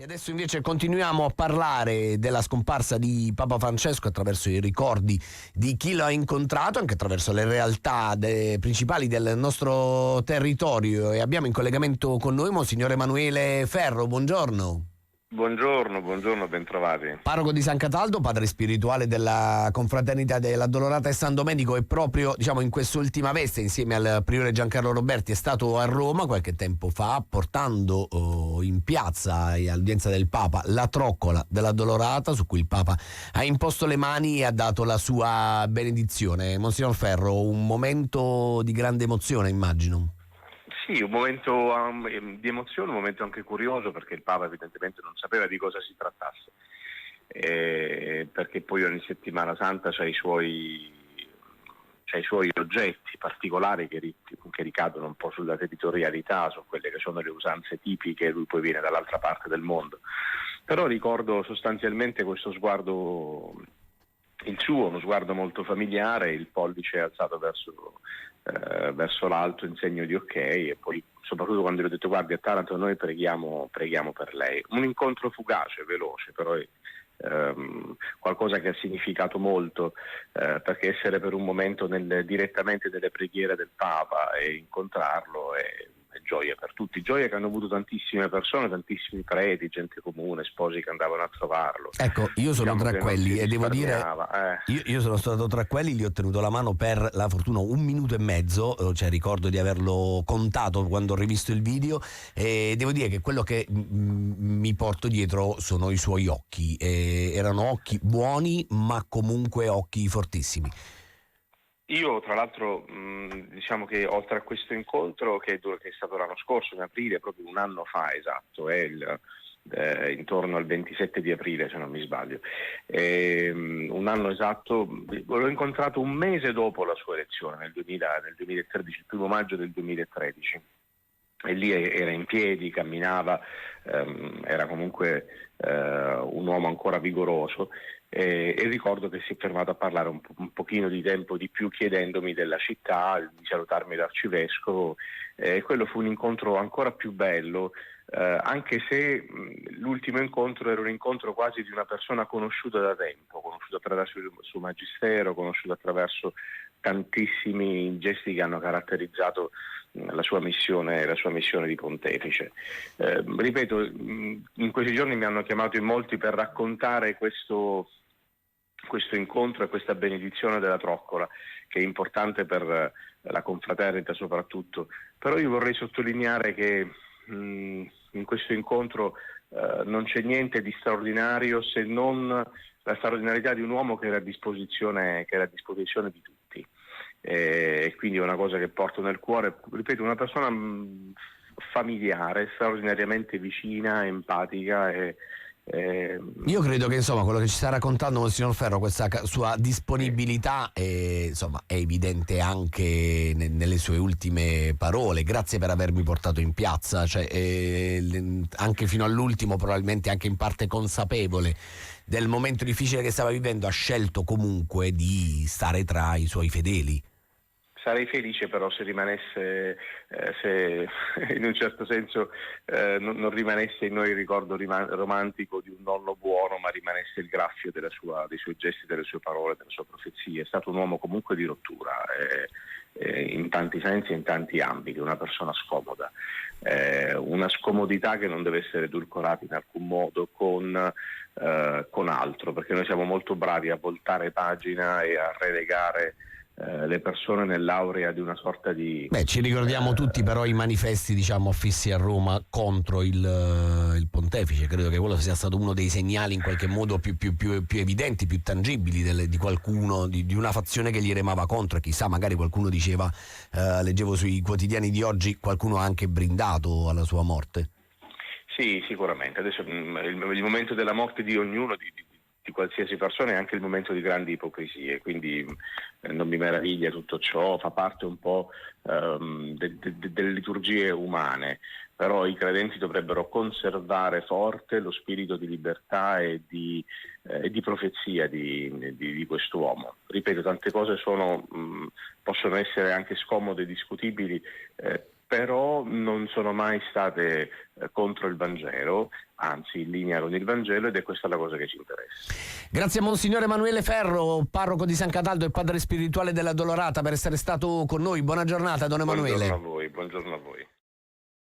E adesso invece continuiamo a parlare della scomparsa di Papa Francesco attraverso i ricordi di chi lo ha incontrato, anche attraverso le realtà principali del nostro territorio. E abbiamo in collegamento con noi Monsignor Emanuele Ferro. Buongiorno. Buongiorno, bentrovati. Parroco di San Cataldo, padre spirituale della Confraternita dell'Addolorata e San Domenico, e proprio in quest'ultima veste, insieme al priore Giancarlo Roberti, è stato a Roma qualche tempo fa, portando in piazza e all'udienza del Papa la troccola dell'Addolorata, su cui il Papa ha imposto le mani e ha dato la sua benedizione. Monsignor Ferro, un momento di grande emozione, immagino. Sì, un momento di emozione, un momento anche curioso, perché il Papa evidentemente non sapeva di cosa si trattasse, perché poi ogni settimana santa c'ha i suoi oggetti particolari che ricadono un po' sulla territorialità, su quelle che sono le usanze tipiche. Lui poi viene dall'altra parte del mondo, però ricordo sostanzialmente questo sguardo, il suo, uno sguardo molto familiare, il pollice alzato verso l'alto in segno di ok, e poi soprattutto quando gli ho detto: guardi, a Taranto noi preghiamo per lei. Un incontro fugace, veloce, però qualcosa che ha significato molto, perché essere per un momento direttamente nelle preghiere del Papa e incontrarlo è gioia per tutti, gioia che hanno avuto tantissime persone, tantissimi preti, gente comune, sposi che andavano a trovarlo. Ecco, io sono tra quelli e devo dire, io sono stato tra quelli, gli ho tenuto la mano per la fortuna 1 minuto e mezzo, cioè ricordo di averlo contato quando ho rivisto il video, e devo dire che quello che mi porto dietro sono i suoi occhi, erano occhi buoni ma comunque occhi fortissimi. Io tra l'altro diciamo che oltre a questo incontro che è stato l'anno scorso, in aprile, proprio un anno fa esatto, intorno al 27 di aprile se non mi sbaglio, un anno esatto, l'ho incontrato un mese dopo la sua elezione, nel 2013, il 1° maggio del 2013. E lì era in piedi, camminava, era comunque un uomo ancora vigoroso, e ricordo che si è fermato a parlare un pochino di tempo di più, chiedendomi della città, di salutarmi l'arcivescovo. Quello fu un incontro ancora più bello, anche se l'ultimo incontro era un incontro quasi di una persona conosciuta da tempo, conosciuta attraverso il suo magistero, conosciuta attraverso tantissimi gesti che hanno caratterizzato la sua missione di pontefice. Ripeto, in questi giorni mi hanno chiamato in molti per raccontare questo incontro e questa benedizione della troccola, che è importante per la confraternita soprattutto. Però io vorrei sottolineare che in questo incontro non c'è niente di straordinario, se non la straordinarietà di un uomo che era a disposizione di tutti. E quindi è una cosa che porto nel cuore, ripeto, una persona familiare, straordinariamente vicina, empatica Io credo che quello che ci sta raccontando Monsignor Ferro, questa sua disponibilità è evidente anche nelle sue ultime parole. Grazie per avermi portato in piazza, anche fino all'ultimo, probabilmente anche in parte consapevole del momento difficile che stava vivendo, ha scelto comunque di stare tra i suoi fedeli. Sarei felice però se rimanesse, se in un certo senso non rimanesse in noi il ricordo romantico di un nonno buono, ma rimanesse il graffio dei suoi gesti, delle sue parole, delle sue profezie. È stato un uomo comunque di rottura, in tanti sensi e in tanti ambiti, una persona scomoda, una scomodità che non deve essere edulcorata in alcun modo con altro, perché noi siamo molto bravi a voltare pagina e a relegare le persone nell'aurea di una sorta di... Ci ricordiamo tutti però i manifesti affissi a Roma contro il pontefice. Credo che quello sia stato uno dei segnali in qualche modo più evidenti, più tangibili di qualcuno, di una fazione che gli remava contro, e chissà, magari qualcuno diceva, leggevo sui quotidiani di oggi, qualcuno ha anche brindato alla sua morte. Sì, sicuramente. Adesso il momento della morte di ognuno, di qualsiasi persona, è anche il momento di grandi ipocrisie, quindi non mi meraviglia tutto ciò, fa parte un po' delle liturgie umane, però i credenti dovrebbero conservare forte lo spirito di libertà e di profezia di quest'uomo. Ripeto, tante cose possono essere anche scomode e discutibili, però non sono mai state contro il Vangelo, anzi in linea con il Vangelo, ed è questa la cosa che ci interessa. Grazie a Monsignore Emanuele Ferro, parroco di San Cataldo e padre spirituale dell'Addolorata, per essere stato con noi. Buona giornata, Don Emanuele. Buongiorno a voi.